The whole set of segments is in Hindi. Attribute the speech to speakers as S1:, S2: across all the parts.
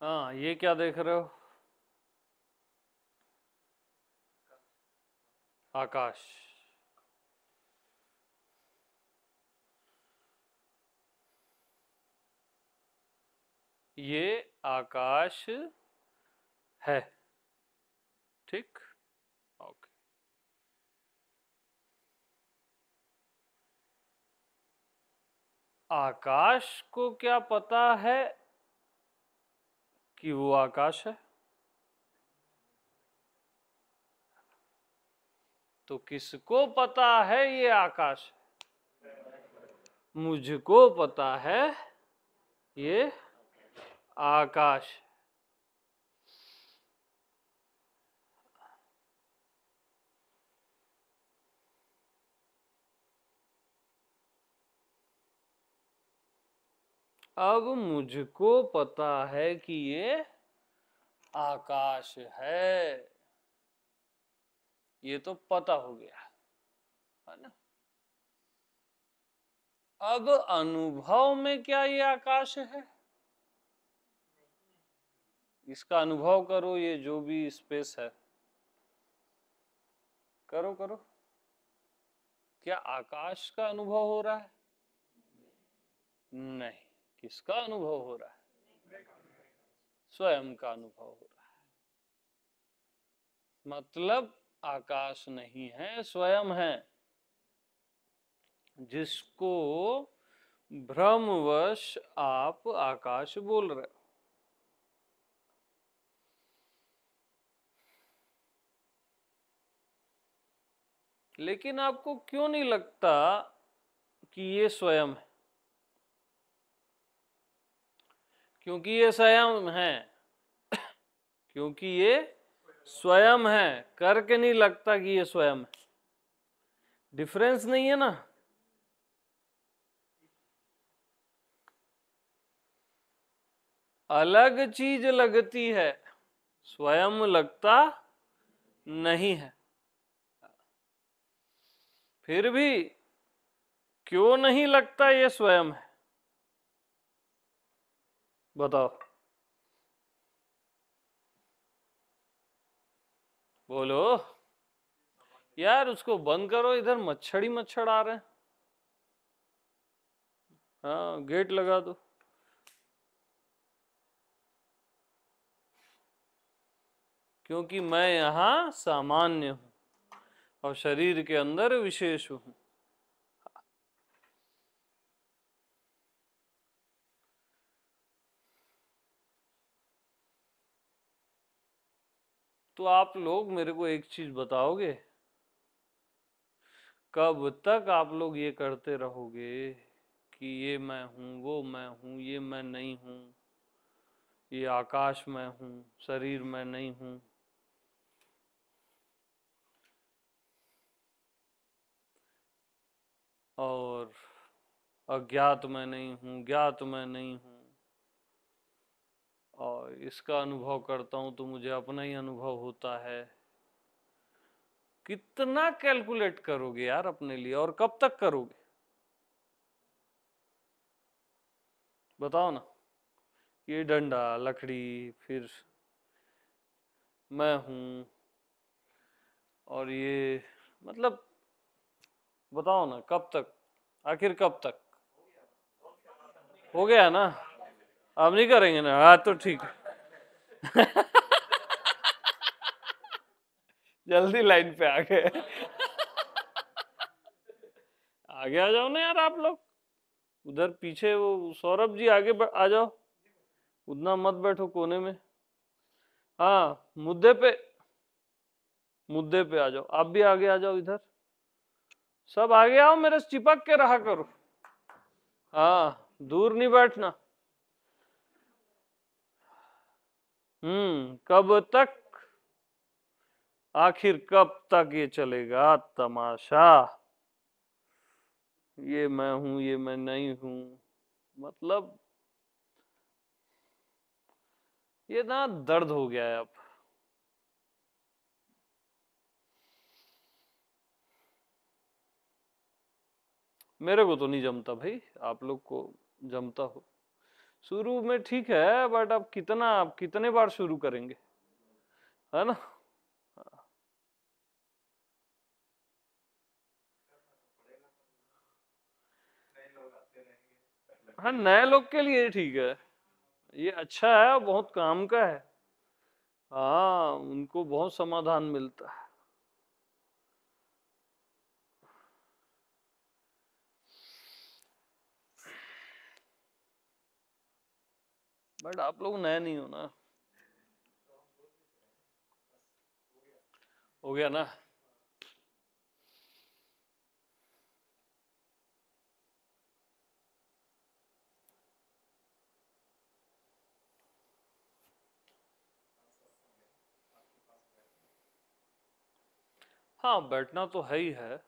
S1: हाँ, ये क्या देख रहे हो? आकाश। ये आकाश है। ठीक। ओके। आकाश को क्या पता है कि वो आकाश है? तो किसको पता है ये आकाश है? मुझको पता है ये आकाश। अब मुझको पता है कि ये आकाश है। ये तो पता हो गया है ना। अब अनुभव में क्या ये आकाश है? इसका अनुभव करो, ये जो भी स्पेस है, करो करो। क्या आकाश का अनुभव हो रहा है? नहीं। किसका अनुभव हो रहा है? स्वयं का अनुभव हो रहा है। मतलब आकाश नहीं है, स्वयं है, जिसको भ्रमवश आप आकाश बोल रहे हो। लेकिन आपको क्यों नहीं लगता कि ये स्वयं है? क्योंकि ये स्वयं है। क्योंकि ये स्वयं है, करके नहीं लगता कि ये स्वयं है। डिफरेंस नहीं है ना। अलग चीज लगती है, स्वयं लगता नहीं है। फिर भी क्यों नहीं लगता ये स्वयं है? बताओ, बोलो यार। उसको बंद करो, इधर मच्छर ही मच्छर आ रहे हैं। हाँ, गेट लगा दो। क्योंकि मैं यहाँ सामान्य हूँ और शरीर के अंदर विशेष हूँ। तो आप लोग मेरे को एक चीज बताओगे, कब तक आप लोग ये करते रहोगे कि ये मैं हूँ, वो मैं हूँ, ये मैं नहीं हूँ, ये आकाश मैं हूँ, शरीर मैं नहीं हूँ? और अज्ञात मैं नहीं हूँ, ज्ञात मैं नहीं हूँ, और इसका अनुभव करता हूँ तो मुझे अपना ही अनुभव होता है। कितना कैलकुलेट करोगे यार अपने लिए, और कब तक करोगे? बताओ ना। ये डंडा, लकड़ी, फिर मैं हूँ, और ये, मतलब बताओ ना कब तक, आखिर कब तक? हो गया ना? अब नहीं करेंगे ना? हाँ तो ठीक है। जल्दी लाइन पे आ गए। आगे आ जाओ ना यार आप लोग। उधर पीछे वो सौरभ जी, आगे आ जाओ। उतना मत बैठो कोने में। हाँ, मुद्दे पे आ जाओ। आप भी आगे आ जाओ इधर। सब आगे आओ, मेरे से चिपक के रहा करो। हाँ, दूर नहीं बैठना। कब तक, आखिर कब तक ये चलेगा तमाशा? ये मैं हूं, ये मैं नहीं हूं, मतलब ये ना दर्द हो गया है अब। मेरे को तो नहीं जमता भाई, आप लोग को जमता हो। शुरू में ठीक है, बट अब कितने बार शुरू करेंगे, है ना। हाँ, नए लोग के लिए ठीक है, ये अच्छा है, बहुत काम का है। हाँ, उनको बहुत समाधान मिलता है। बट आप लोग नए नहीं हो ना। हो गया ना। हाँ, बैठना तो है ही है।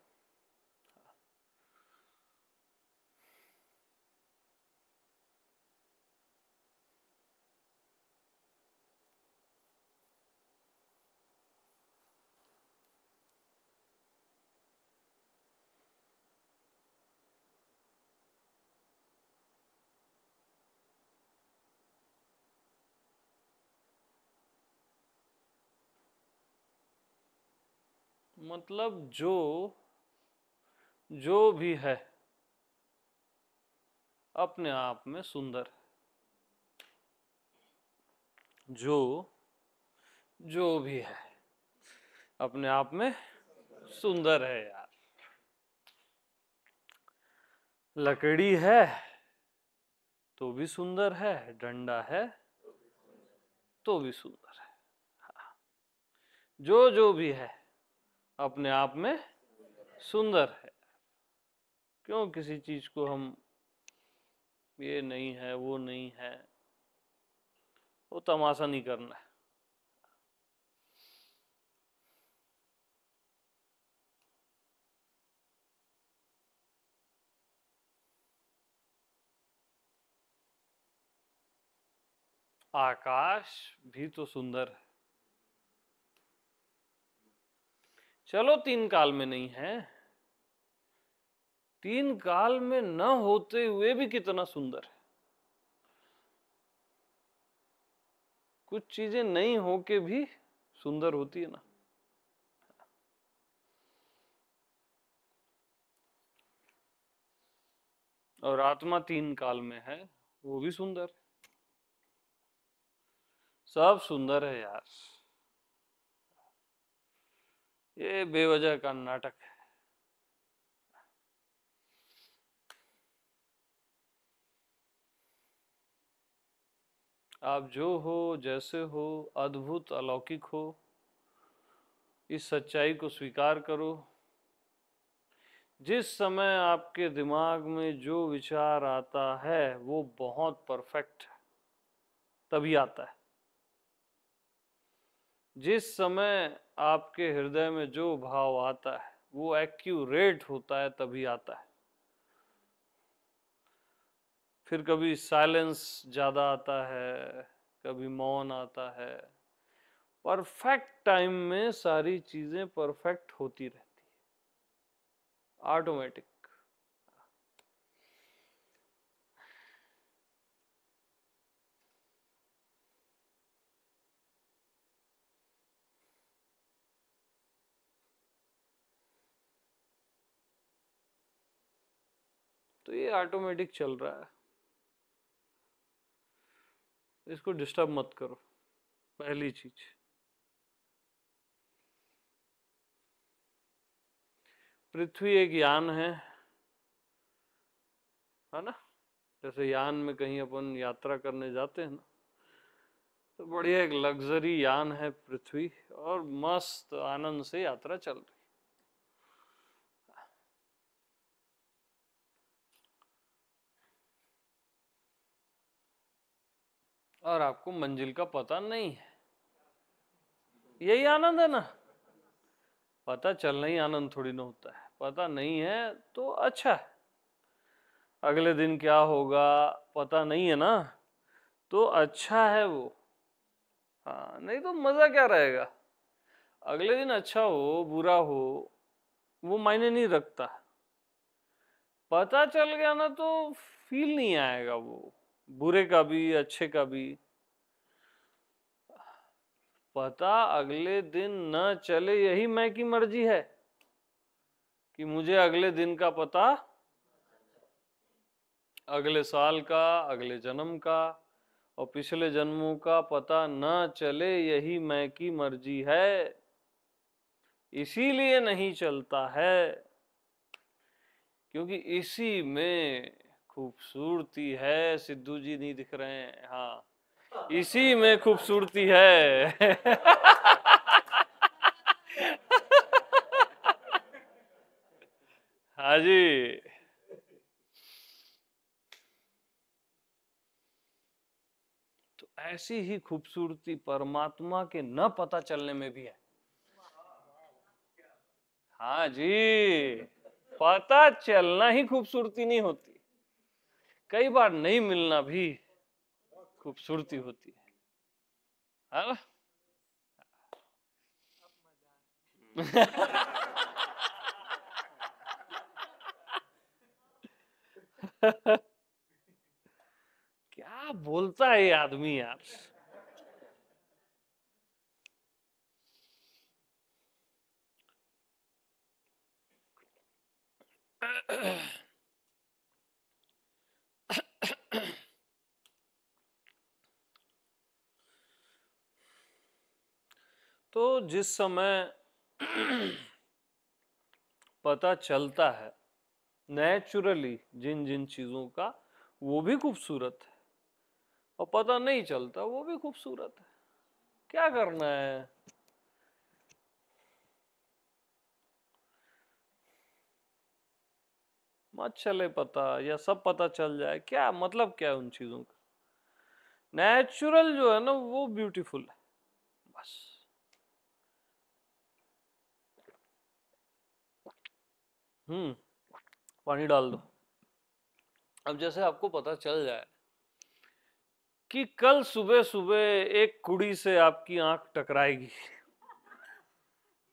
S1: मतलब जो भी है अपने आप में सुंदर है। जो भी है अपने आप में सुंदर है यार। लकड़ी है तो भी सुंदर है, डंडा है तो भी सुंदर है। जो भी है अपने आप में सुंदर है। क्यों किसी चीज को हम ये नहीं है वो नहीं है, वो तमाशा नहीं करना है। आकाश भी तो सुंदर है। चलो तीन काल में नहीं है, तीन काल में न होते हुए भी कितना सुंदर है। कुछ चीजें नहीं होके भी सुंदर होती है ना। और आत्मा तीन काल में है, वो भी सुंदर है। सब सुंदर है यार, ये बेवजह का नाटक है। आप जो हो, जैसे हो, अद्भुत अलौकिक हो, इस सच्चाई को स्वीकार करो। जिस समय आपके दिमाग में जो विचार आता है वो बहुत परफेक्ट है, तभी आता है। जिस समय आपके हृदय में जो भाव आता है वो एक्यूरेट होता है, तभी आता है। फिर कभी साइलेंस ज्यादा आता है, कभी मौन आता है। परफेक्ट टाइम में सारी चीजें परफेक्ट होती रहती है, ऑटोमेटिक। तो ये ऑटोमेटिक चल रहा है, इसको डिस्टर्ब मत करो। पहली चीज, पृथ्वी एक यान है ना। जैसे यान में कहीं अपन यात्रा करने जाते हैं ना, तो बढ़िया एक लग्जरी यान है पृथ्वी, और मस्त आनंद से यात्रा चल रही। और आपको मंजिल का पता नहीं है, यही आनंद है ना। पता चलना ही आनंद थोड़ी ना होता है। पता नहीं है तो अच्छा है, अगले दिन क्या होगा पता नहीं है ना, तो अच्छा है वो। हाँ, नहीं तो मजा क्या रहेगा। अगले दिन अच्छा हो बुरा हो वो मायने नहीं रखता। पता चल गया ना तो फील नहीं आएगा वो, बुरे का भी अच्छे का भी। पता अगले दिन न चले यही मैं की मर्जी है कि मुझे अगले दिन का पता, अगले साल का, अगले जन्म का और पिछले जन्मों का पता न चले यही मैं की मर्जी है, इसीलिए नहीं चलता है क्योंकि इसी में खूबसूरती है। सिद्धू जी नहीं दिख रहे हैं, हाँ इसी में खूबसूरती है। हाँ जी। तो ऐसी ही खूबसूरती परमात्मा के न पता चलने में भी है। हाँ जी, पता चलना ही खूबसूरती नहीं होती, कई बार नहीं मिलना भी खूबसूरती होती है ना। क्या बोलता है ये आदमी यार। तो जिस समय पता चलता है नेचुरली जिन जिन चीजों का, वो भी खूबसूरत है, और पता नहीं चलता वो भी खूबसूरत है। क्या करना है? मत चले पता या सब पता चल जाए, क्या मतलब, क्या है उन चीजों का? नेचुरल जो है ना वो ब्यूटीफुल है बस। पानी डाल दो। अब जैसे आपको पता चल जाए कि कल सुबह सुबह एक कुड़ी से आपकी आंख टकराएगी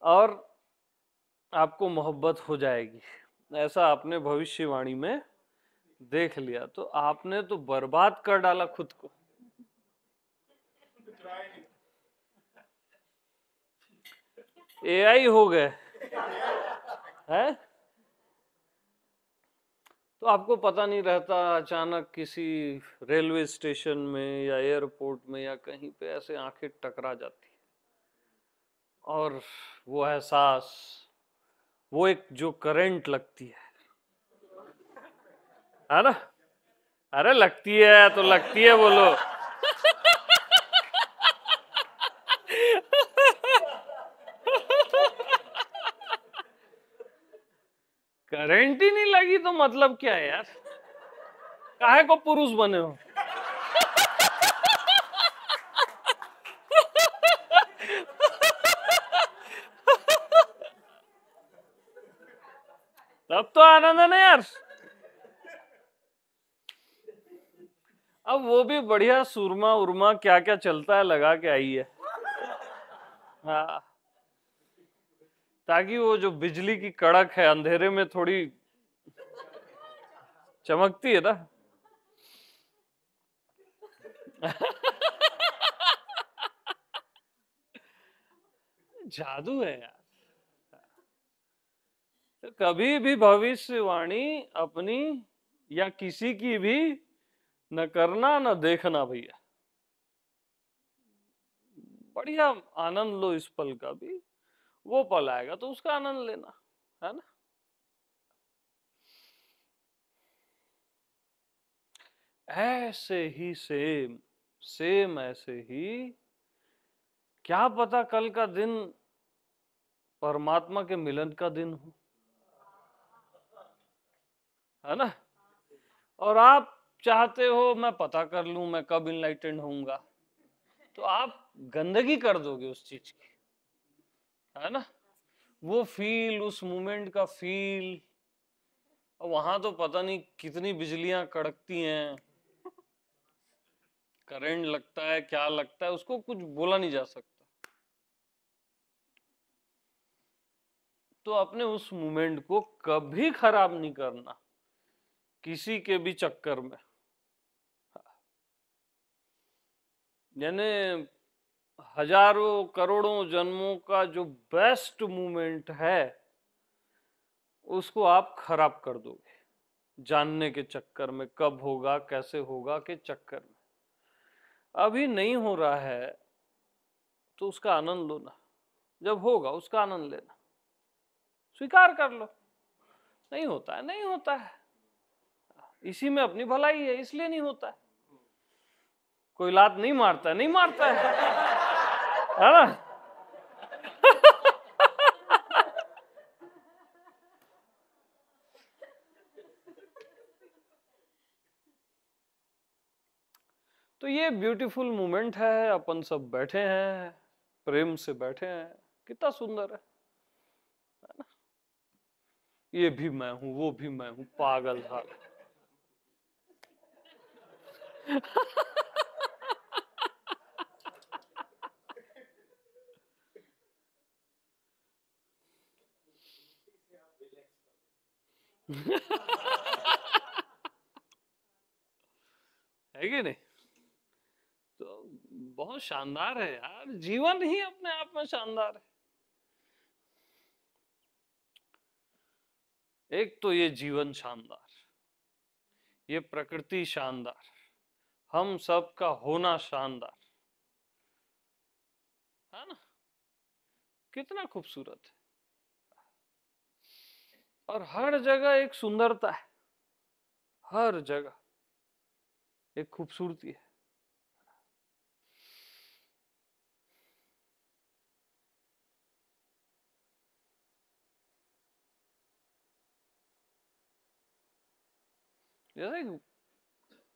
S1: और आपको मोहब्बत हो जाएगी, ऐसा आपने भविष्यवाणी में देख लिया, तो आपने तो बर्बाद कर डाला खुद को। एआई हो गए हैं। तो आपको पता नहीं रहता, अचानक किसी रेलवे स्टेशन में या एयरपोर्ट में या कहीं पे ऐसे आंखें टकरा जाती, और वो एहसास, वो एक जो करंट लगती है ना। अरे लगती है तो लगती है, बोलो। करंट ही नहीं लगी तो मतलब क्या है यार, काहे को पुरुष बने हो? तब तो आनंद है ना यार। अब वो भी बढ़िया सुरमा उरमा क्या क्या चलता है लगा के आई है। हाँ, ताकि वो जो बिजली की कड़क है अंधेरे में थोड़ी चमकती है ना। जादू है यार। तो कभी भी भविष्यवाणी अपनी या किसी की भी न करना न देखना भैया। बढ़िया आनंद लो इस पल का भी, वो पल आएगा तो उसका आनंद लेना, है ना। ऐसे ही सेम सेम ऐसे ही, क्या पता कल का दिन परमात्मा के मिलन का दिन हो, है ना। और आप चाहते हो मैं पता कर लूं मैं कब इनलाइटेंड होऊंगा, तो आप गंदगी कर दोगे उस चीज की, है ना। वो फील, उस मोमेंट का फील, वहां तो पता नहीं कितनी बिजलियां कड़कती हैं, करंट लगता है, क्या लगता है, उसको कुछ बोला नहीं जा सकता। तो अपने उस मोमेंट को कभी खराब नहीं करना किसी के भी चक्कर में। यानी हजारों करोड़ों जन्मों का जो बेस्ट मूवमेंट है उसको आप खराब कर दोगे जानने के चक्कर में, कब होगा कैसे होगा के चक्कर में। अभी नहीं हो रहा है तो उसका आनंद लो ना, जब होगा उसका आनंद लेना, स्वीकार कर लो। नहीं होता है, नहीं होता है, इसी में अपनी भलाई है, इसलिए नहीं होता है। कोई लात नहीं मारता है, नहीं मारता है ना? तो ये ब्यूटीफुल मोमेंट है, अपन सब बैठे हैं, प्रेम से बैठे हैं, कितना सुंदर है ना? ये भी मैं हूं, वो भी मैं हूं, पागल था। है कि नहीं? तो बहुत शानदार है यार, जीवन ही अपने आप में शानदार है। एक तो ये जीवन शानदार, ये प्रकृति शानदार, हम सब का होना शानदार, है ना? कितना खूबसूरत है। और हर जगह एक सुंदरता है, हर जगह एक खूबसूरती है। जैसे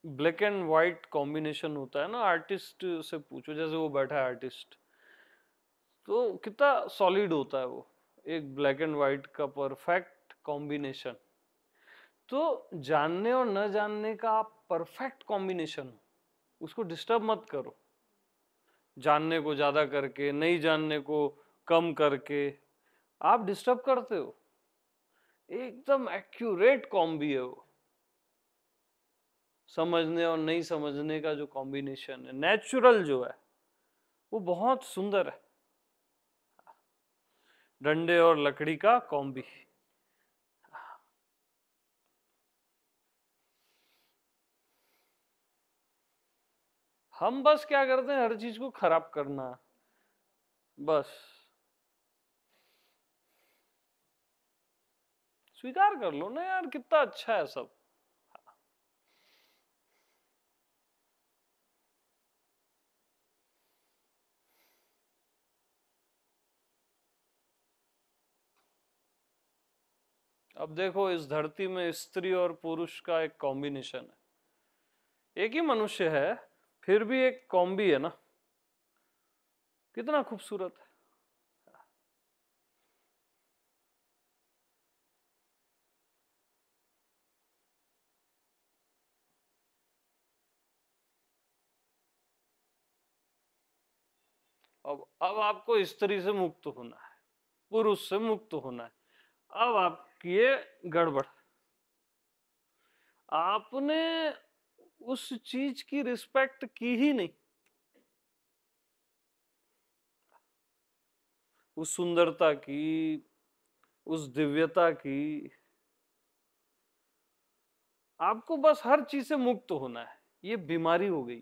S1: ब्लैक एंड व्हाइट कॉम्बिनेशन होता है ना, आर्टिस्ट से पूछो, जैसे वो बैठा है आर्टिस्ट, तो कितना सॉलिड होता है वो, एक ब्लैक एंड व्हाइट का परफेक्ट कॉम्बिनेशन। तो जानने और न जानने का आप परफेक्ट कॉम्बिनेशन, उसको डिस्टर्ब मत करो। जानने को ज्यादा करके, नहीं जानने को कम करके आप डिस्टर्ब करते हो। एकदम एक्यूरेट कॉम्बी है वो, समझने और नहीं समझने का जो कॉम्बिनेशन है, नेचुरल जो है, वो बहुत सुंदर है। डंडे और लकड़ी का कॉम्बी। हम बस क्या करते हैं, हर चीज को खराब करना, बस। स्वीकार कर लो ना यार, कितना अच्छा है सब। अब देखो, इस धरती में स्त्री और पुरुष का एक कॉम्बिनेशन है, एक ही मनुष्य है, फिर भी एक कॉम्बी है ना, कितना खूबसूरत है। अब आपको स्त्री से मुक्त होना है, पुरुष से मुक्त होना है। अब आप किए गड़बड़, आपने उस चीज की रिस्पेक्ट की ही नहीं, उस सुंदरता की, उस दिव्यता की। आपको बस हर चीज से मुक्त होना है, ये बीमारी हो गई।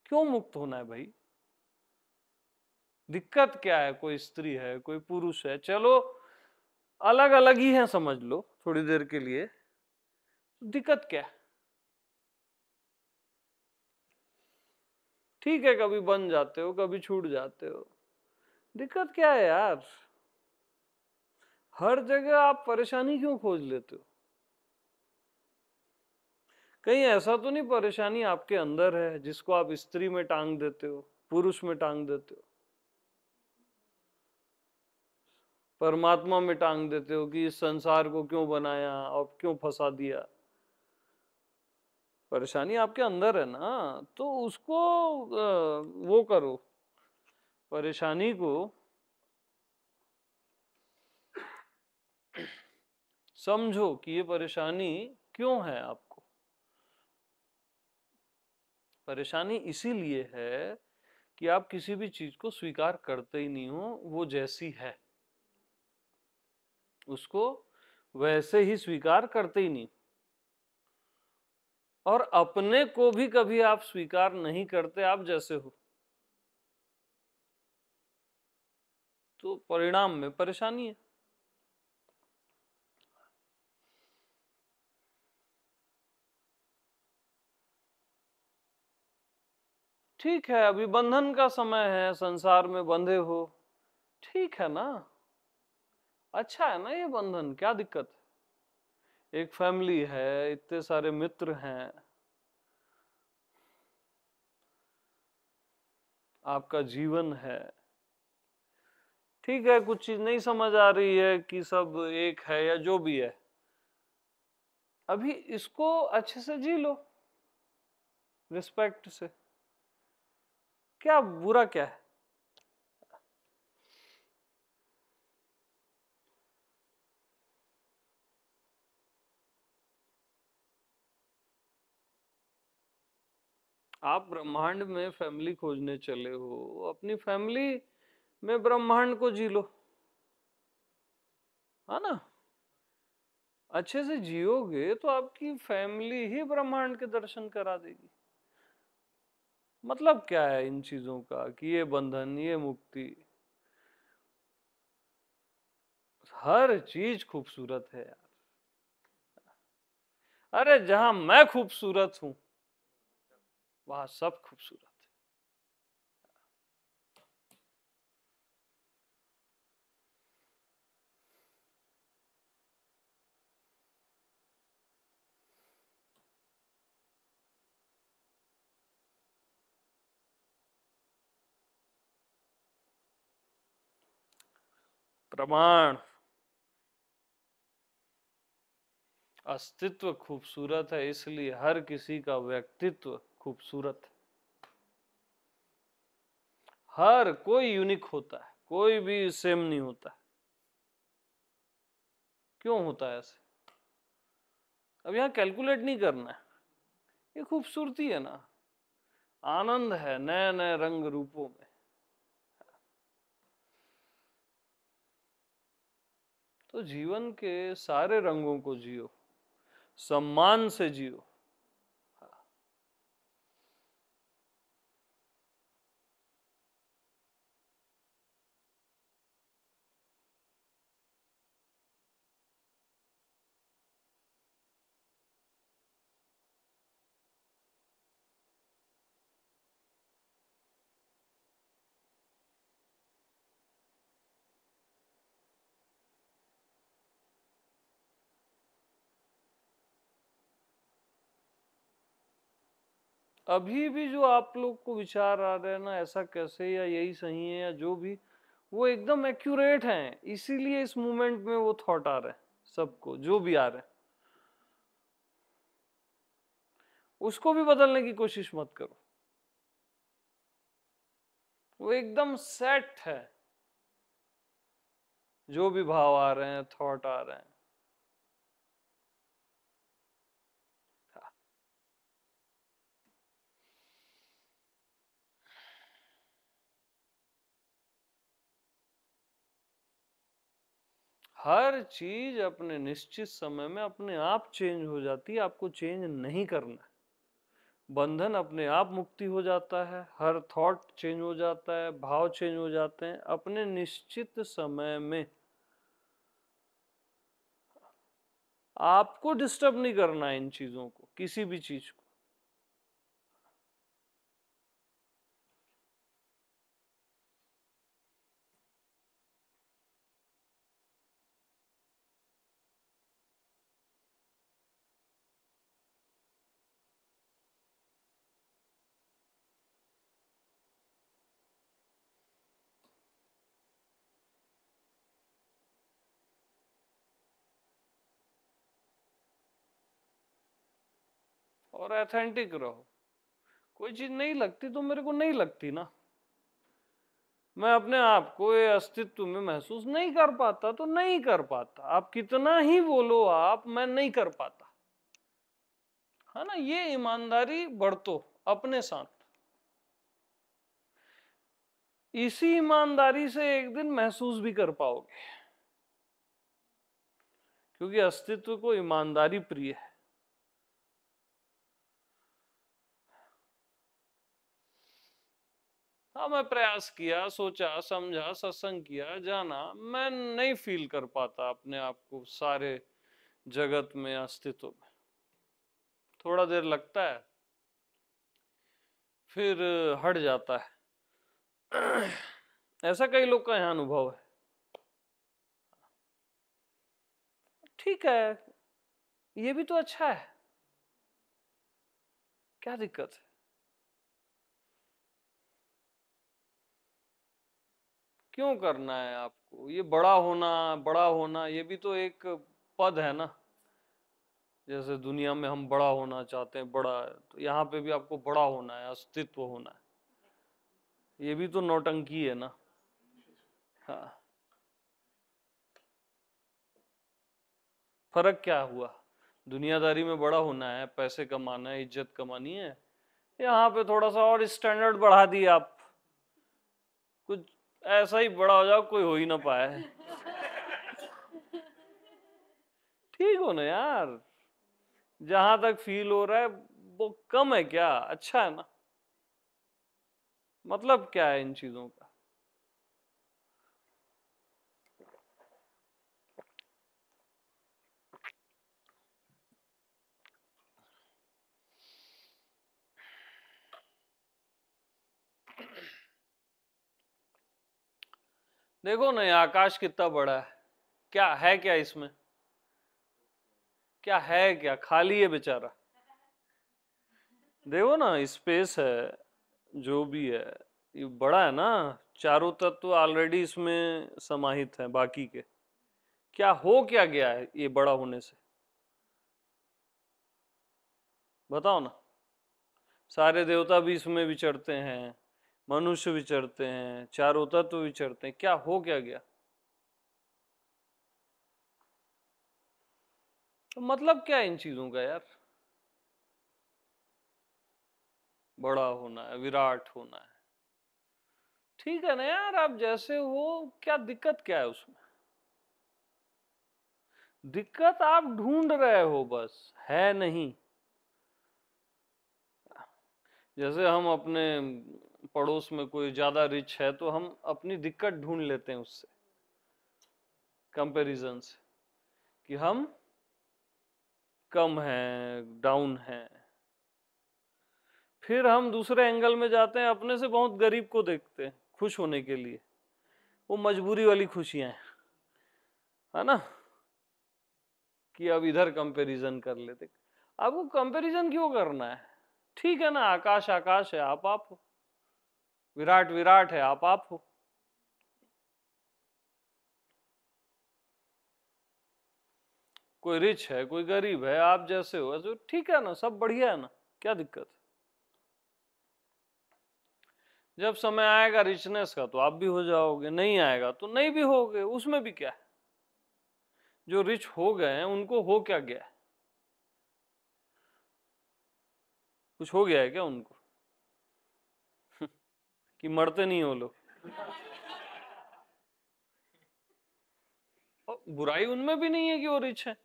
S1: क्यों मुक्त होना है भाई? दिक्कत क्या है? कोई स्त्री है, कोई पुरुष है, चलो अलग अलग ही है, समझ लो थोड़ी देर के लिए, दिक्कत क्या है? ठीक है, कभी बन जाते हो, कभी छूट जाते हो, दिक्कत क्या है यार? हर जगह आप परेशानी क्यों खोज लेते हो? कहीं ऐसा तो नहीं परेशानी आपके अंदर है जिसको आप स्त्री में टांग देते हो, पुरुष में टांग देते हो, परमात्मा में टांग देते हो कि इस संसार को क्यों बनाया और क्यों फंसा दिया? परेशानी आपके अंदर है ना, तो उसको वो करो, परेशानी को समझो कि ये परेशानी क्यों है आपको। परेशानी इसीलिए है कि आप किसी भी चीज को स्वीकार करते ही नहीं हो वो जैसी है, उसको वैसे ही स्वीकार करते ही नहीं, और अपने को भी कभी आप स्वीकार नहीं करते आप जैसे हो, तो परिणाम में परेशानी है। ठीक है, अभी बंधन का समय है, संसार में बंधे हो, ठीक है ना, अच्छा है ना ये बंधन, क्या दिक्कत है? एक फैमिली है, इतने सारे मित्र हैं, आपका जीवन है, ठीक है, कुछ चीज नहीं समझ आ रही है कि सब एक है या जो भी है, अभी इसको अच्छे से जी लो, रिस्पेक्ट से, क्या बुरा क्या है? आप ब्रह्मांड में फैमिली खोजने चले हो, अपनी फैमिली में ब्रह्मांड को जी लो, है ना? अच्छे से जियोगे तो आपकी फैमिली ही ब्रह्मांड के दर्शन करा देगी। मतलब क्या है इन चीजों का कि ये बंधन, ये मुक्ति, हर चीज खूबसूरत है यार। अरे जहां मैं खूबसूरत हूं वहां सब खूबसूरत है। प्रमाण, अस्तित्व खूबसूरत है, इसलिए हर किसी का व्यक्तित्व खूबसूरत है। हर कोई यूनिक होता है, कोई भी सेम नहीं होता है। क्यों होता है ऐसे? अब यहाँ कैलकुलेट नहीं करना है, ये खूबसूरती है ना, आनंद है नए नए रंग रूपों में। तो जीवन के सारे रंगों को जियो, सम्मान से जियो। अभी भी जो आप लोग को विचार आ रहे हैं ना, ऐसा कैसे या यही सही है या जो भी, वो एकदम एक्यूरेट हैं, इसीलिए इस मोमेंट में वो थॉट आ रहे हैं सबको, जो भी आ रहे हैं उसको भी बदलने की कोशिश मत करो, वो एकदम सेट है, जो भी भाव आ रहे हैं, थॉट आ रहे हैं। हर चीज अपने निश्चित समय में अपने आप चेंज हो जाती है, आपको चेंज नहीं करना है। बंधन अपने आप मुक्ति हो जाता है, हर थॉट चेंज हो जाता है, भाव चेंज हो जाते हैं अपने निश्चित समय में। आपको डिस्टर्ब नहीं करना है इन चीजों को, किसी भी चीज को। और एथेंटिक रहो, कोई चीज नहीं लगती तो मेरे को नहीं लगती ना, मैं अपने आप को ये अस्तित्व में महसूस नहीं कर पाता तो नहीं कर पाता, आप कितना ही बोलो आप, मैं नहीं कर पाता, है ना? ये ईमानदारी बरतो अपने साथ। इसी ईमानदारी से एक दिन महसूस भी कर पाओगे, क्योंकि अस्तित्व को ईमानदारी प्रिय है। हाँ, मैं प्रयास किया, सोचा, समझा, सत्संग किया, जाना, मैं नहीं फील कर पाता अपने आप को सारे जगत में, अस्तित्व में। थोड़ा देर लगता है, फिर हट जाता है। ऐसा कई लोग का यहाँ अनुभव है। ठीक है, ये भी तो अच्छा है, क्या दिक्कत है? क्यों करना है आपको ये बड़ा होना? ये भी तो एक पद है ना। जैसे दुनिया में हम बड़ा होना चाहते हैं, बड़ा है, तो यहाँ पे भी आपको बड़ा होना है, अस्तित्व होना है। ये भी तो नौटंकी है ना। हाँ, फर्क क्या हुआ? दुनियादारी में बड़ा होना है, पैसे कमाना है, इज्जत कमानी है। यहाँ पे थोड़ा सा और स्टैंडर्ड बढ़ा दिया आप, कुछ ऐसा ही बड़ा हो जाओ कोई हो ही ना पाए। ठीक हो ना यार, जहां तक फील हो रहा है वो कम है क्या? अच्छा है ना। मतलब क्या है इन चीजों का? देखो ना, ये आकाश कितना बड़ा है, क्या है, क्या इसमें क्या है? क्या खाली है बेचारा। देखो ना, स्पेस है, जो भी है, ये बड़ा है ना। चारों तत्व ऑलरेडी इसमें समाहित है, बाकी के क्या हो क्या गया है ये बड़ा होने से? बताओ ना। सारे देवता भी इसमें विचरते हैं, मनुष्य विचरते हैं, चारों तत्व विचरते हैं, क्या हो क्या गया? तो मतलब क्या है इन चीजों का यार? बड़ा होना है, विराट होना है, ठीक है ना यार, आप जैसे हो, क्या दिक्कत क्या है उसमें? दिक्कत आप ढूंढ रहे हो बस, है नहीं। जैसे हम अपने पड़ोस में कोई ज्यादा रिच है तो हम अपनी दिक्कत ढूंढ लेते हैं उससे, कंपैरिजन से, कि हम कम हैं, डाउन हैं। फिर हम दूसरे एंगल में जाते हैं, अपने से बहुत गरीब को देखते हैं खुश होने के लिए। वो मजबूरी वाली खुशियां हैं, है ना, कि अब इधर कंपैरिजन कर लेते। आपको कंपैरिजन क्यों करना है? ठीक है ना, आकाश आकाश है, आप हो, विराट विराट है, आप हो। कोई रिच है, कोई गरीब है, आप जैसे हो ऐसे, ठीक है ना, सब बढ़िया है ना, क्या दिक्कत है? जब समय आएगा रिचनेस का तो आप भी हो जाओगे, नहीं आएगा तो नहीं भी होगे, उसमें भी क्या है? जो रिच हो गए हैं उनको हो क्या गया है? कुछ हो गया है क्या उनको? कि मरते नहीं हो लोग? और बुराई उनमें भी नहीं है कि वो रिच है,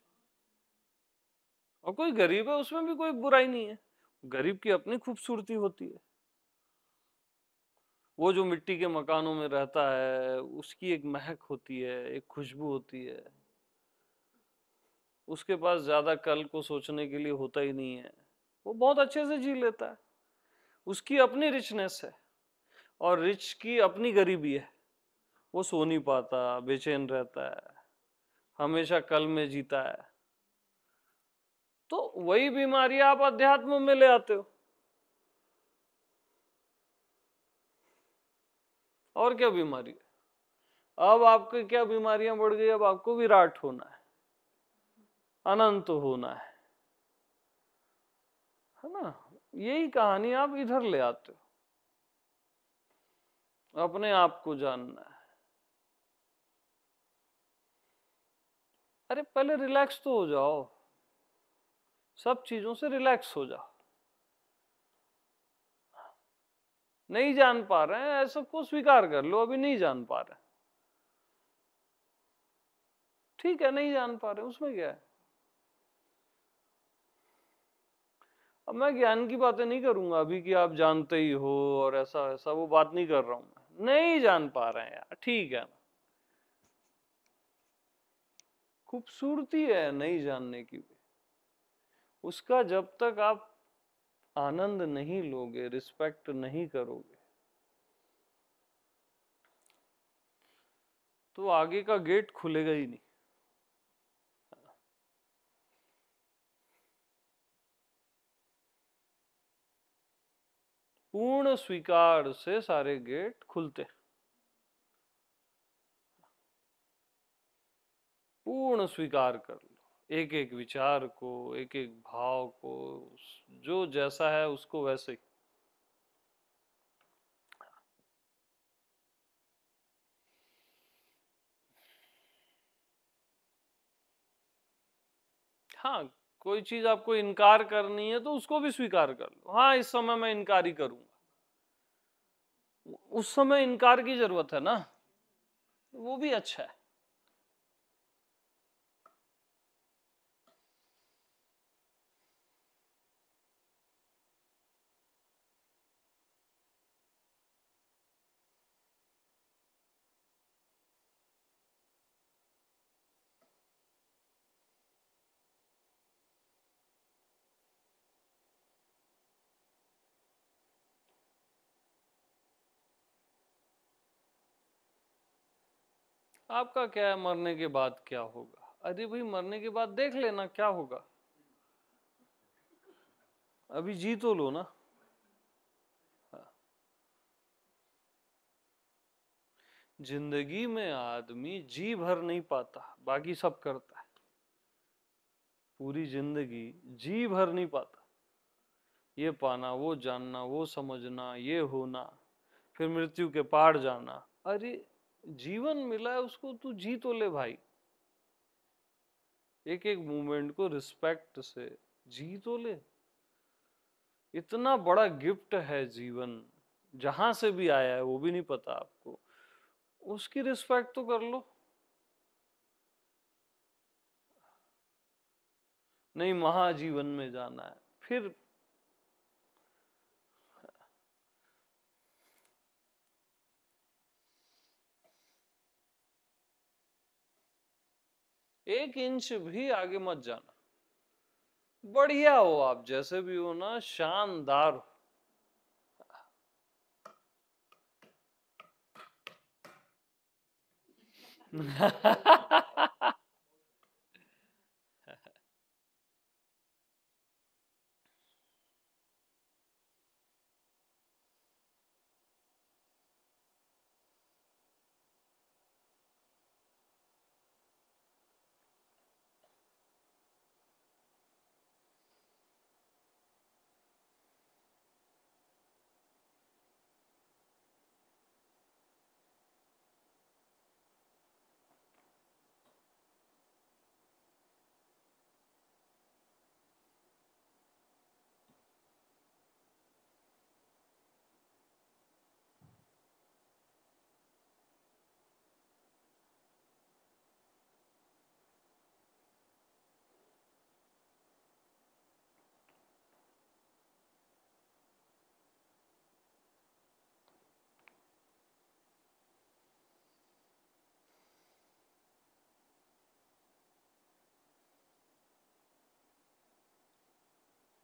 S1: और कोई गरीब है उसमें भी कोई बुराई नहीं है। गरीब की अपनी खूबसूरती होती है। वो जो मिट्टी के मकानों में रहता है उसकी एक महक होती है, एक खुशबू होती है। उसके पास ज्यादा कल को सोचने के लिए होता ही नहीं है, वो बहुत अच्छे से जी लेता है। उसकी अपनी रिचनेस है, और रिच की अपनी गरीबी है। वो सो नहीं पाता, बेचैन रहता है, हमेशा कल में जीता है। तो वही बीमारियां आप अध्यात्म में ले आते हो। और क्या बीमारी है? अब आपकी क्या बीमारियां बढ़ गई? अब आपको विराट होना है, अनंत होना है ना। यही कहानी आप इधर ले आते हो, अपने आप को जानना है। अरे पहले रिलैक्स तो हो जाओ, सब चीजों से रिलैक्स हो जाओ। नहीं जान पा रहे हैं, ऐसा को स्वीकार कर लो, अभी नहीं जान पा रहे, ठीक है, नहीं जान पा रहे, उसमें क्या है। अब मैं ज्ञान की बातें नहीं करूंगा अभी कि आप जानते ही हो और ऐसा ऐसा, वो बात नहीं कर रहा हूं मैं, नहीं जान पा रहे हैं यार, ठीक है ना। खूबसूरती है नहीं जानने की भी, उसका जब तक आप आनंद नहीं लोगे, रिस्पेक्ट नहीं करोगे, तो आगे का गेट खुलेगा ही नहीं। पूर्ण स्वीकार से सारे गेट खुलते, पूर्ण स्वीकार कर लो एक एक विचार को, एक एक भाव को, जो जैसा है उसको वैसे ही। हाँ, कोई चीज आपको इनकार करनी है तो उसको भी स्वीकार कर लो, हाँ इस समय मैं इनकार ही करूंगा, उस समय इनकार की जरूरत है ना, वो भी अच्छा है। आपका क्या है, मरने के बाद क्या होगा, अरे भाई मरने के बाद देख लेना क्या होगा, अभी जी तो लो ना। हाँ। जिंदगी में आदमी जी भर नहीं पाता, बाकी सब करता है, पूरी जिंदगी जी भर नहीं पाता, ये पाना, वो जानना, वो समझना, ये होना, फिर मृत्यु के पार जाना। अरे जीवन मिला है उसको, तू जी तो ले भाई, एक एक मोमेंट को रिस्पेक्ट से जी तो ले। इतना बड़ा गिफ्ट है जीवन, जहां से भी आया है वो भी नहीं पता आपको, उसकी रिस्पेक्ट तो कर लो। नहीं महाजीवन में जाना है, फिर एक इंच भी आगे मत जाना, बढ़िया हो आप जैसे भी हो ना, शानदार हो।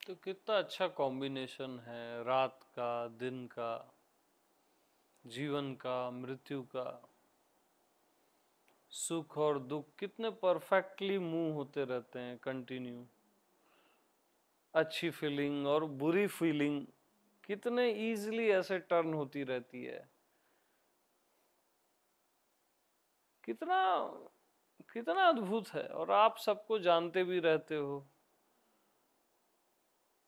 S1: तो कितना अच्छा कॉम्बिनेशन है, रात का, दिन का, जीवन का, मृत्यु का, सुख और दुख कितने परफेक्टली मूव होते रहते हैं कंटिन्यू, अच्छी फीलिंग और बुरी फीलिंग कितने इजीली ऐसे टर्न होती रहती है, कितना कितना अद्भुत है, और आप सबको जानते भी रहते हो,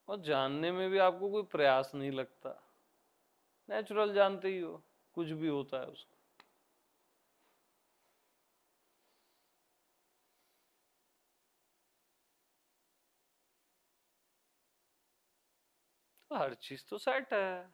S1: और जानने में भी आपको कोई प्रयास नहीं लगता, नेचुरल जानते ही हो, कुछ भी होता है उसको। हर चीज तो सेट है,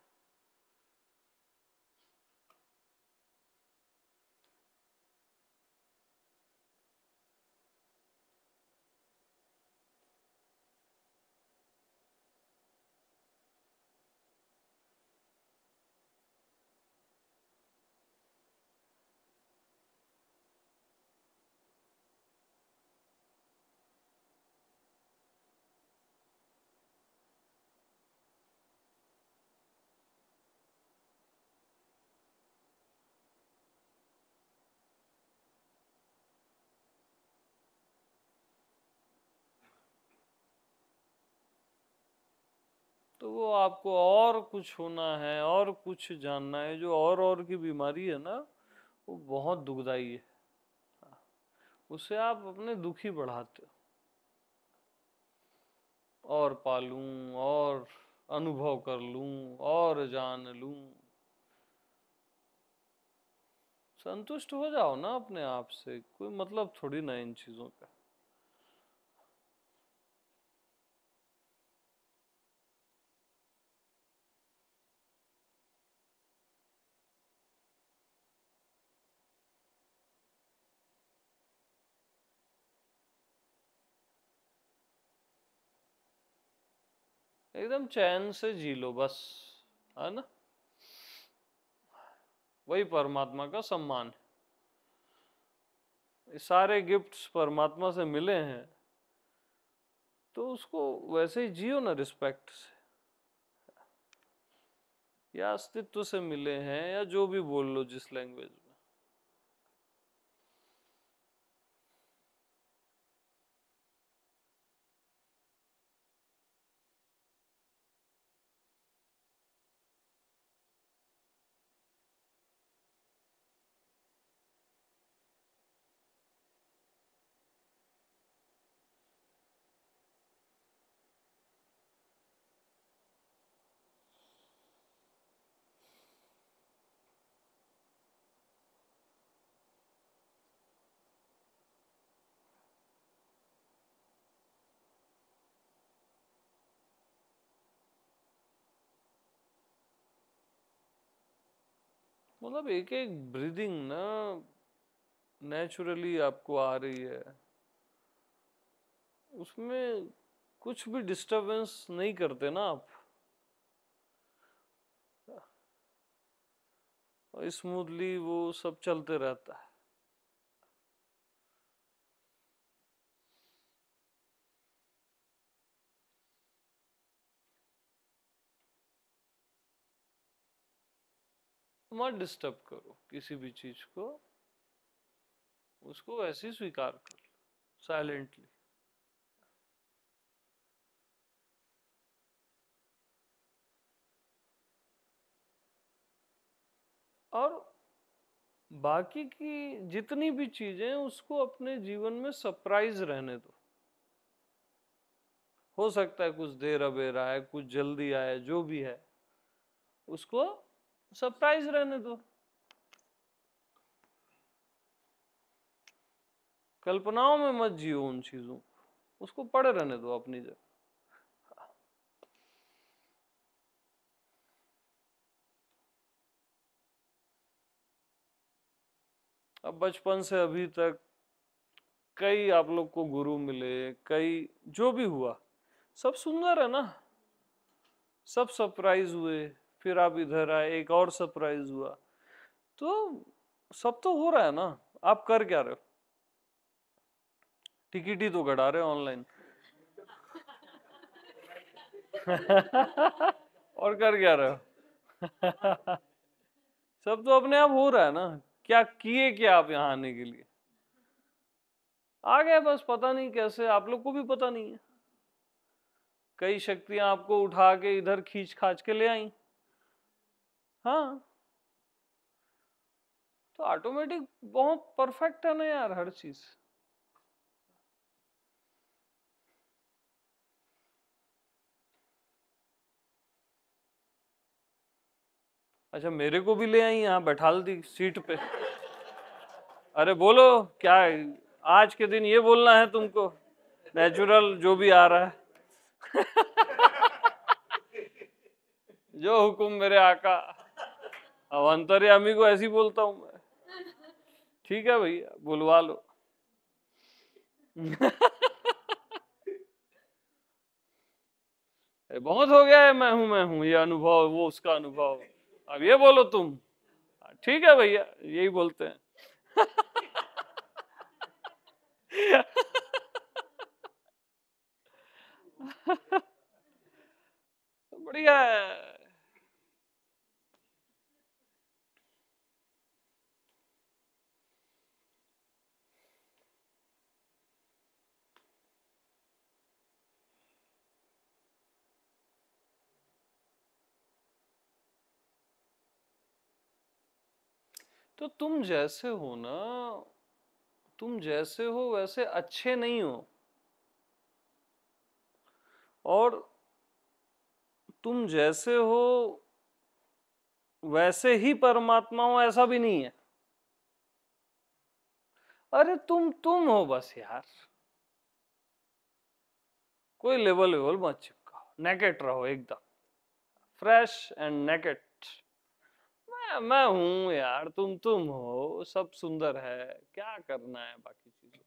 S1: तो वो आपको और कुछ होना है और कुछ जानना है। जो और की बीमारी है ना, वो बहुत दुखदाई है। उससे आप अपने दुख ही बढ़ाते हो। और पालूं और अनुभव कर लूं और जान लूं। संतुष्ट हो जाओ ना अपने आप से, कोई मतलब थोड़ी ना इन चीजों का। एकदम चैन से जी लो बस, है ना। वही परमात्मा का सम्मान है। ये सारे गिफ्ट्स परमात्मा से मिले हैं, तो उसको वैसे ही जियो ना, रिस्पेक्ट से, या अस्तित्व से मिले हैं, या जो भी बोल लो जिस लैंग्वेज में। मतलब एक एक ब्रीदिंग ना नेचुरली आपको आ रही है, उसमें कुछ भी डिस्टरबेंस नहीं करते ना आप, और स्मूथली वो सब चलते रहता है। मत डिस्टर्ब करो किसी भी चीज को, उसको ऐसे ही स्वीकार कर लो साइलेंटली। और बाकी की जितनी भी चीजें, उसको अपने जीवन में सरप्राइज रहने दो। हो सकता है कुछ देर अबेर आए, कुछ जल्दी आए, जो भी है उसको सरप्राइज रहने दो। कल्पनाओं में मत जियो उन चीजों को, उसको पड़े रहने दो अपनी जगह। अब बचपन से अभी तक कई आप लोग को गुरु मिले, कई जो भी हुआ सब सुंदर है ना। सब सरप्राइज हुए, फिर आप इधर आए, एक और सरप्राइज हुआ। तो सब तो हो रहा है ना। आप कर क्या रहे हो? टिकट ही तो कटा रहे हो ऑनलाइन। और कर क्या रहे हो? सब तो अपने आप हो रहा है ना। क्या किए क्या आप यहाँ आने के लिए? आ गए बस, पता नहीं कैसे, आप लोग को भी पता नहीं है। कई शक्तियां आपको उठा के इधर खींच खाच के ले आई। हाँ, तो ऑटोमेटिक बहुत परफेक्ट है ना यार हर चीज। अच्छा, मेरे को भी ले आई यहाँ बैठाल दी सीट पे। अरे बोलो क्या है? आज के दिन ये बोलना है तुमको, नेचुरल जो भी आ रहा है। जो हुकुम मेरे आका। अब अंतर्यामी को ऐसी बोलता हूं मैं। ठीक है भैया, बुलवा लो। बहुत हो गया है मैं हूं ये अनुभव, वो उसका अनुभव। अब ये बोलो तुम। ठीक है भैया, यही बोलते हैं। बढ़िया है। तो तुम जैसे हो ना, तुम जैसे हो वैसे अच्छे नहीं हो, और तुम जैसे हो वैसे ही परमात्मा हो ऐसा भी नहीं है। अरे तुम हो बस यार, कोई लेवल वेवल मत चिपकाओ, नेकेट रहो एकदम, फ्रेश एंड नेकेट। मैं हूं यार, तुम हो, सब सुंदर है, क्या करना है बाकी चीजों।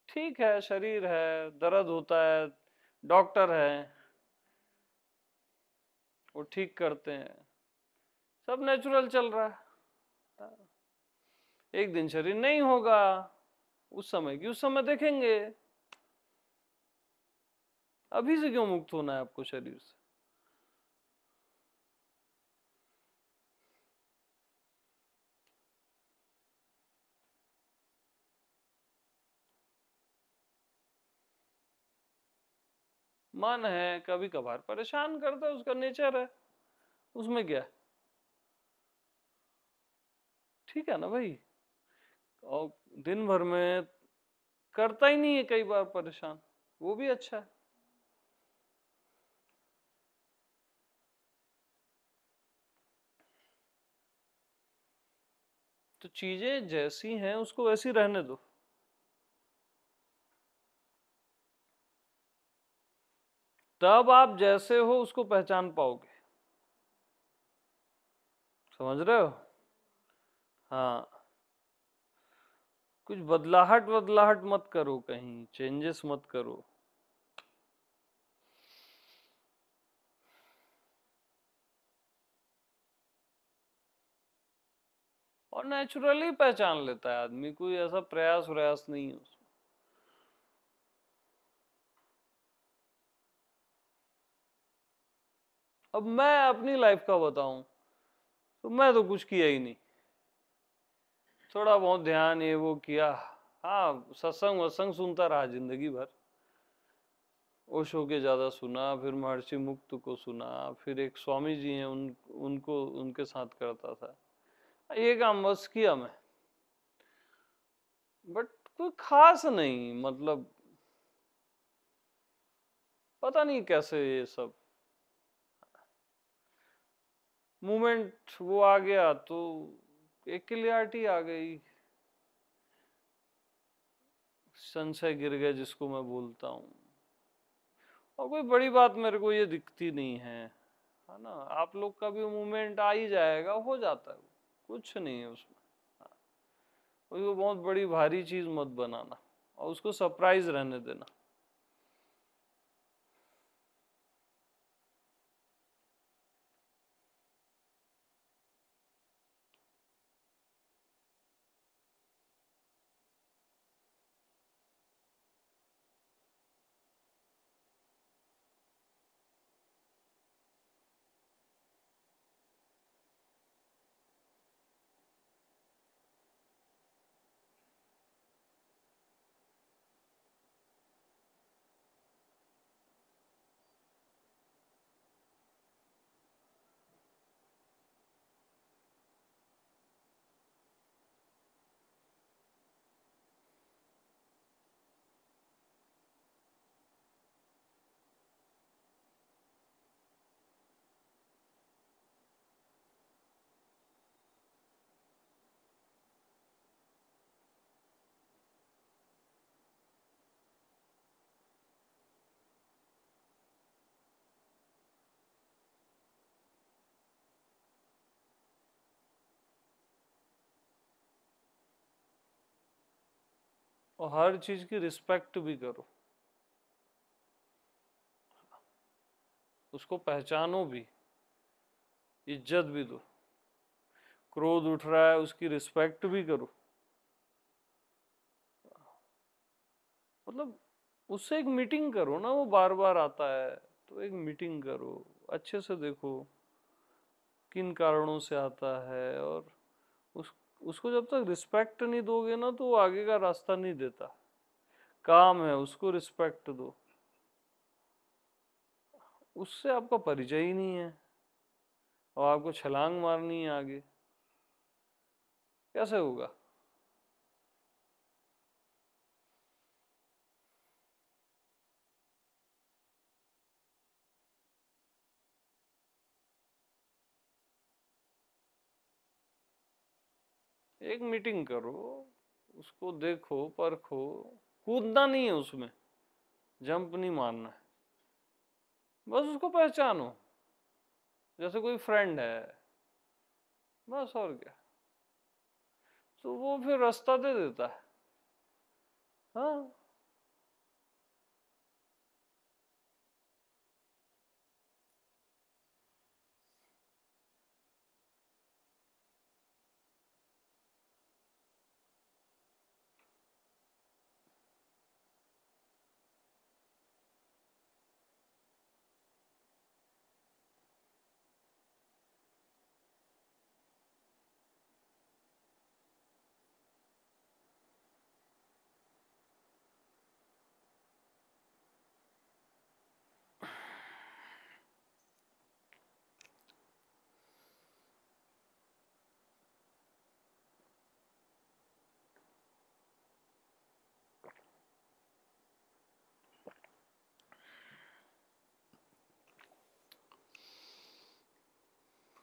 S1: ठीक है, शरीर है, दर्द होता है, डॉक्टर है, वो ठीक करते हैं, सब नेचुरल चल रहा है। एक दिन शरीर नहीं होगा, उस समय की उस समय देखेंगे। अभी से क्यों मुक्त होना है आपको शरीर से? मन है कभी कभार परेशान करता है, उसका नेचर है, उसमें क्या है? ठीक है ना भाई। और दिन भर में करता ही नहीं है कई बार परेशान, वो भी अच्छा है। तो चीजें जैसी हैं उसको वैसी रहने दो। तब आप जैसे हो उसको पहचान पाओगे। समझ रहे हो? हाँ, कुछ बदलाहट बदलाहट मत करो, कहीं चेंजेस मत करो। और नेचुरली पहचान लेता है आदमी, कोई ऐसा प्रयास व्यास नहीं है उसमें। अब मैं अपनी लाइफ का बताऊं तो मैं तो कुछ किया ही नहीं, थोड़ा बहुत ध्यान ये वो किया। हाँ, सत्संग वत्संग सुनता रहा जिंदगी भर, ओशो के ज्यादा सुना, फिर महर्षि मुक्त को सुना, फिर एक स्वामी जी हैं उनको उनके साथ करता था, ये काम बस किया मैं। बट कोई खास नहीं, मतलब पता नहीं कैसे ये सब मूवमेंट वो आ गया तो एक क्लियरिटी आ गई, संशय गिर गया जिसको मैं बोलता हूँ। और कोई बड़ी बात मेरे को ये दिखती नहीं है ना। आप लोग का भी मूवमेंट आ ही जाएगा, हो जाता है, कुछ नहीं है उसमें। उसको बहुत बड़ी भारी चीज मत बनाना, और उसको सरप्राइज रहने देना। और हर चीज की रिस्पेक्ट भी करो, उसको पहचानो भी, इज्जत भी दो। क्रोध उठ रहा है उसकी रिस्पेक्ट भी करो, मतलब उससे एक मीटिंग करो ना, वो बार बार आता है तो एक मीटिंग करो, अच्छे से देखो किन कारणों से आता है। और उस उसको जब तक रिस्पेक्ट नहीं दोगे ना तो वो आगे का रास्ता नहीं देता। काम है, उसको रिस्पेक्ट दो। उससे आपका परिचय ही नहीं है और आपको छलांग मारनी है आगे, कैसे होगा? एक मीटिंग करो, उसको देखो, परखो, कूदना नहीं है उसमें, जंप नहीं मारना है, बस उसको पहचानो जैसे कोई फ्रेंड है, बस, और क्या। तो वो फिर रास्ता दे देता है। हाँ,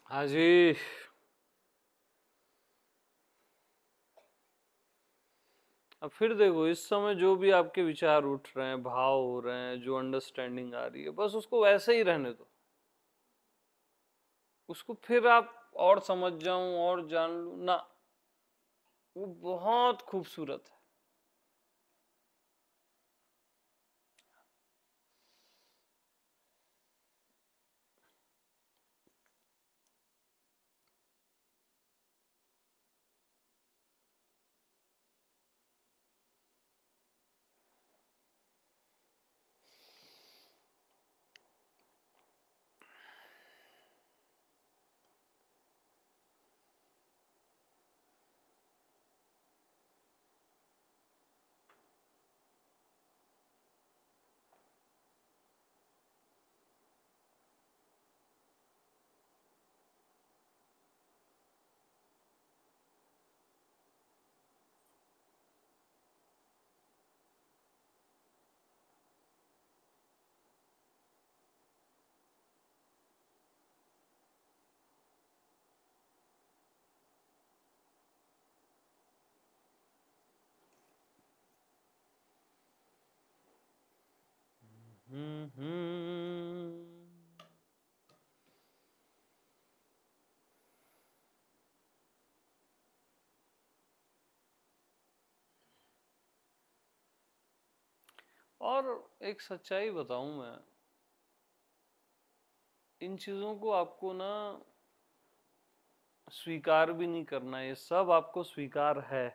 S1: हाँ जी। अब फिर देखो, इस समय जो भी आपके विचार उठ रहे हैं, भाव हो रहे हैं, जो अंडरस्टैंडिंग आ रही है, बस उसको वैसे ही रहने दो। उसको फिर आप और समझ जाऊं और जान लूं ना, वो बहुत खूबसूरत है। हम्म। और एक सच्चाई बताऊं मैं, इन चीजों को आपको ना स्वीकार भी नहीं करना है, ये सब आपको स्वीकार है,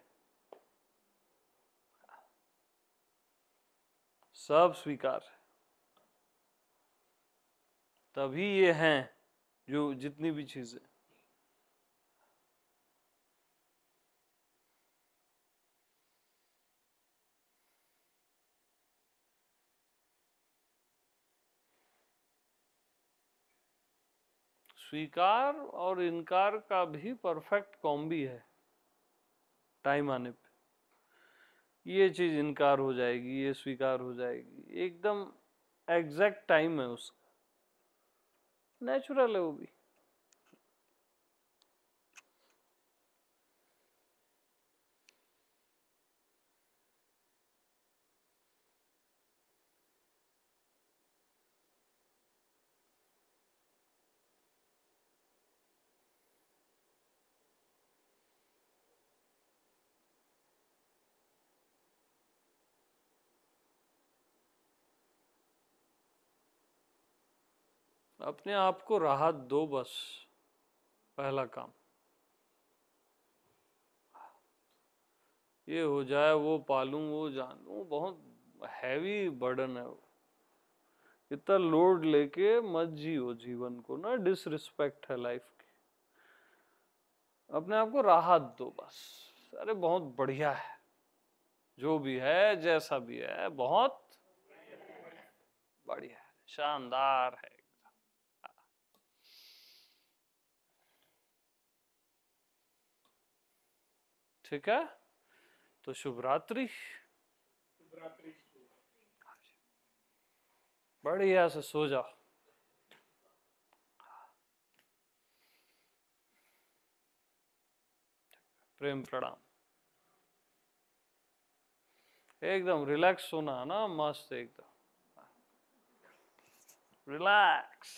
S1: सब स्वीकार है, तभी ये हैं जो जितनी भी चीजें। स्वीकार और इनकार का भी परफेक्ट कॉम्बी है। टाइम आने पे ये चीज इनकार हो जाएगी, ये स्वीकार हो जाएगी, एकदम एग्जैक्ट टाइम है उसका, नेचुरल है वो भी। अपने आप को राहत दो बस, पहला काम ये हो जाए, वो पालूं, वो जानूं, बहुत हैवी बर्डन है वो। इतना लोड लेके मत जियो जीवन को ना, डिसरिस्पेक्ट है लाइफ की। अपने आप को राहत दो बस। अरे बहुत बढ़िया है, जो भी है, जैसा भी है, बहुत बढ़िया है, शानदार है। ठीक है, तो शुभ रात्रि। बढ़िया से सो जाओ। प्रेम प्रणाम। एकदम रिलैक्स सोना है ना, मस्त एकदम रिलैक्स।